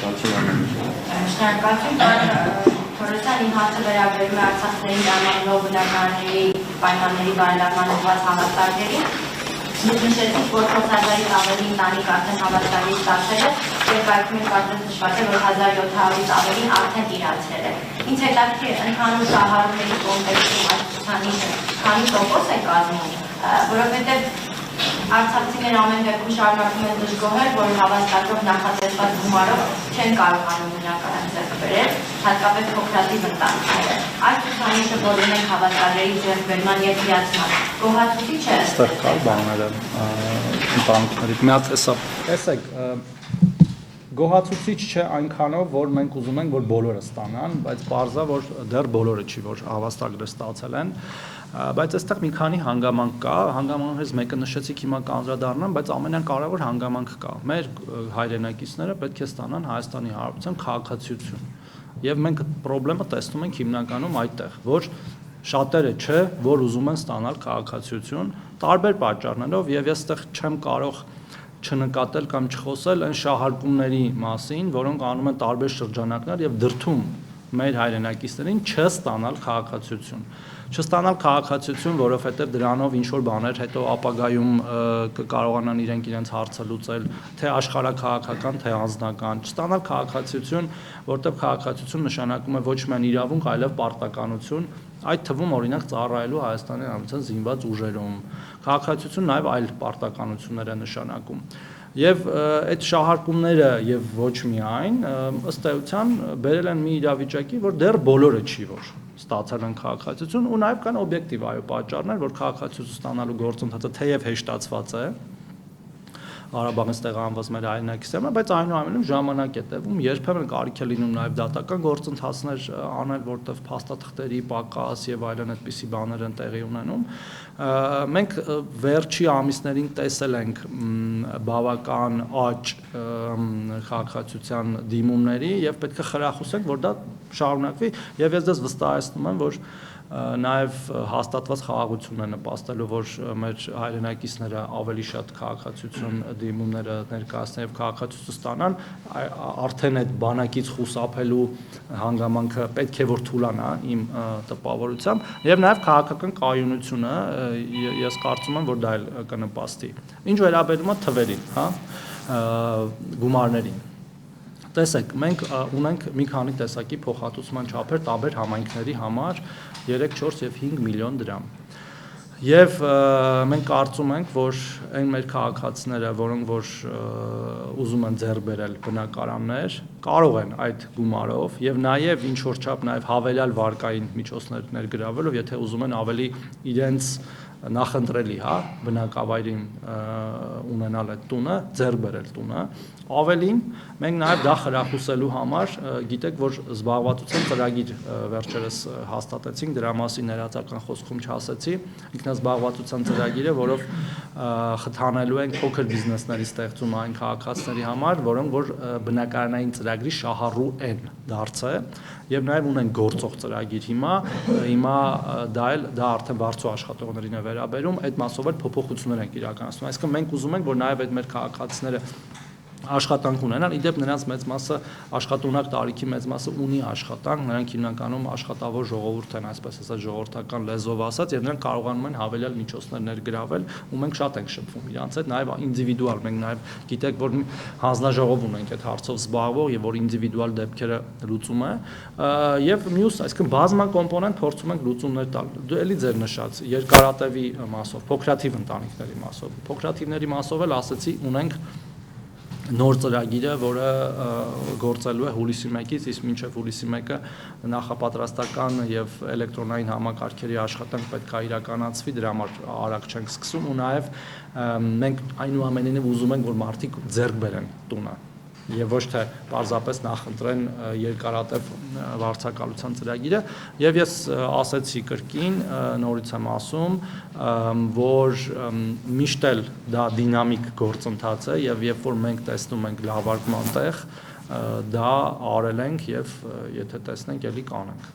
Շնորհակալություն, Թորոսյան, իմ հարցը վերաբերում է Արցախցիների տրամադրող բնակարանների պայմանների բարելավման ուղղված հավաստագրերին։ Դուք նշեցիք, որ 4000-ից ավելի ընտանիք արդեն հավաստագրի ստացել է, եւ կայքում կարծես նշված է, որ 1700-ից ավելին արդեն իրացել է։ Ինձ հետաքրքիր է ընդհանուր շահառուների կոնտեքստում այս ցուցանիշը քանի տոկոս է կազմում, որովհետեւ արցախցիները ամեն դեպքում շարունակում են դժգոհել, որ հավաստագրով նախատեսված գումարով չեն կարողանում բնակարան ձեռք բերել, հատկապես փոքրաթիվ ընտանիքները։ Այս ցուցանիշը, որ ունենք հավաստագրերի ձեռքբերման եւ հիացման, գոհացուցիչ է։ Այստեղ կար բաները ընտանիքների մի հատ տեսեք գոհացուցիչ չէ այնքանով, որ մենք ուզում ենք, որ բոլորը ստանան, բայց պարզա, որ դեռ բոլորը չի, որ հավաստագրը ստացել են, բայց այստեղ մի քանի հանգամանք կա, հանգամանքներից մեկը նշեցիք, հիմա կանդրադառնամ, բայց ամենակարևոր հանգամանք կա։ Մեր հայրենակիցները պետք է ստանան Հայաստանի Հանրապետության քաղաքացիություն։ Եվ մենք խնդրումը տեսնում ենք հիմնականում այդտեղ, որ շատերը չէ, որ ուզում են ստանալ քաղաքացիություն, տարբեր պատճառներով, եւ ես այստեղ չեմ կարող չնկատել կամ չխոսել այն շահարկումների մասին, որոնք անում են տարբեր շրջանակներ եւ դրդում մեր հայրենակիցներին չստանալ քաղաքացիություն։ Չստանալ քաղաքացիություն, որովհետեւ դրանով ինչ որ բաներ հետո ապագայում կկարողանան իրենց հարցը լուծել, թե աշխարհաքաղաքական, թե անձնական։ Չստանալ քաղաքացիություն, որտեղ քաղաքացիություն նշանակում է ոչ միայն իրավունք, այլև պարտականություն, այդ թվում օրինակ ծառայելու Հայաստանի Հանրապետության զինված ուժերում։ Քաղաքացիություն նաև այլ պարտականություններ է նշանակում։ Եվ այդ շահարկումները եւ ոչ միայն ըստ էության բերել են մի իրավիճակի, որ դեռ բոլորը չի, որ ստացել են քաղաքացիություն, ու նաև կան օբյեկտիվ այո պատճառներ, որ քաղաքացիություն ստանալու գործընթացը թեև հեշտացված է Ղարաբաղից տեղահանված մեր հայրենակիցները, բայց այնուամենայնիվ ժամանակ է տևում, երբեմն կարիք է լինում նաև դատական գործընթացներ անել, որտեղ փաստաթղթերի պակաս եւ այլն այդպիսի բաներ են տեղի ունենում։ Մենք վերջի ամիսներին տեսել ենք բավական աճ քաղաքացիության դիմումների եւ պետք է խրախուսենք, որ դա շարունակվի, եւ ես դες վստահեցնում եմ, որ նաև հաստատված խաղաղությունն է նպաստելու, որ մեր հայրենակիցները ավելի շատ քաղաքացիություն դիմումները ներկայացնեն եւ քաղաքացիություն ստանան, արդեն այդ բանակից խուսափելու հանգամանքը պետք է որ թուլանա իմ տպավորությամբ, եւ նաև քաղաքական կայունությունը ես կարծում եմ, որ դա էլ կնպաստի։ Ինչ վերաբերում է թվերին, հա, գումարներին։ Տեսեք, մենք ունենք մի քանի տեսակի փոխհատուցման չափեր տարբեր համայնքների համար 3, 4 եւ 5 միլիոն դրամ։ Եվ մենք կարծում ենք, որ այն մեր քաղաքացիները, որոնք որ ուզում են ձեռք բերել բնակարաններ, կարող են այդ գումարով եւ նաեւ ինչ որ չափ նաեւ հավելյալ վարկային միջոցներ ներգրավելով, եթե ուզում են ավելի իրենց նախընտրելի, հա, բնակավայրին ունենալ այդ տունը, ձեռք բերել տունը, ավելին մենք նաև դա խրախուսելու համար գիտեք, որ զբաղվածության ծրագիր վերջերս հաստատեցինք, դրա մասին ներածական խոսքում չասեցի, ինքնազբաղվածության ծրագիրը, որով խթանելու ենք փոքր բիզնեսների ստեղծումը այն քաղաքացիների համար, որոնք որ բնակարանային ծրագրի շահառու են դարձել եւ նաեւ ունեն գործող ծրագիր հիմա դա արդեն բարձր աշխատողներին է վերաբերում, այդ մասով էլ փոփոխություններ ենք իրականացնում, այսինքն մենք ուզում ենք, որ նաեւ այդ մեր քաղաքացիները աշխատանք ունենան, իդեպ նրանց մեծ մասը աշխատունակ տարիքի մեծ մասը ունի աշխատանք, նրանք հիմնականում աշխատավոր ժողովուրդ են, այսպես ասած ժողովրդական լեզվով ասած, եւ նրանք կարողանում են հավելյալ միջոցներ ներգրավել, ու մենք շատ ենք շփվում իրանց հետ, նաեւ ինդիվիդուալ, մենք նաեւ գիտեք, որ հանձնաժողով ունենք այդ հարցով զբաղվող եւ որ ինդիվիդուալ դեպքերը լուծում է, եւ մյուս, այսինքն բազմա կոմպոնենտ փորձում ենք լուծումներ տալ, դու էլի ձեր նշած երկարատևի մասով, փոքրաթիվ ընտանիքների մասով, փոքրաթիվների մասով էլ ասեցի ունենք նոր ծրագիրը, որը գործելու է հուլիսի 1-ից, իսկ մինչև հուլիսի 1-ը նախապատրաստական եւ էլեկտրոնային համակարգերի աշխատանք պետք է իրականացվի, դրա համար արագ չենք սկսում ու նաեւ մենք այնուամենայնիվ ուզում ենք, որ մարդիկ ձեռք բերեն տունը եւ ոչ թե պարզապես նախընտրեն երկարատև վարձակալության ծրագիրը եւ ես ասեցի կրկին նորից եմ ասում որ միշտ էլ դա դինամիկ գործընթաց է եւ երբ որ մենք տեսնում ենք լավարկման տեղ դա արել ենք եւ եթե տեսնենք ելի կանենք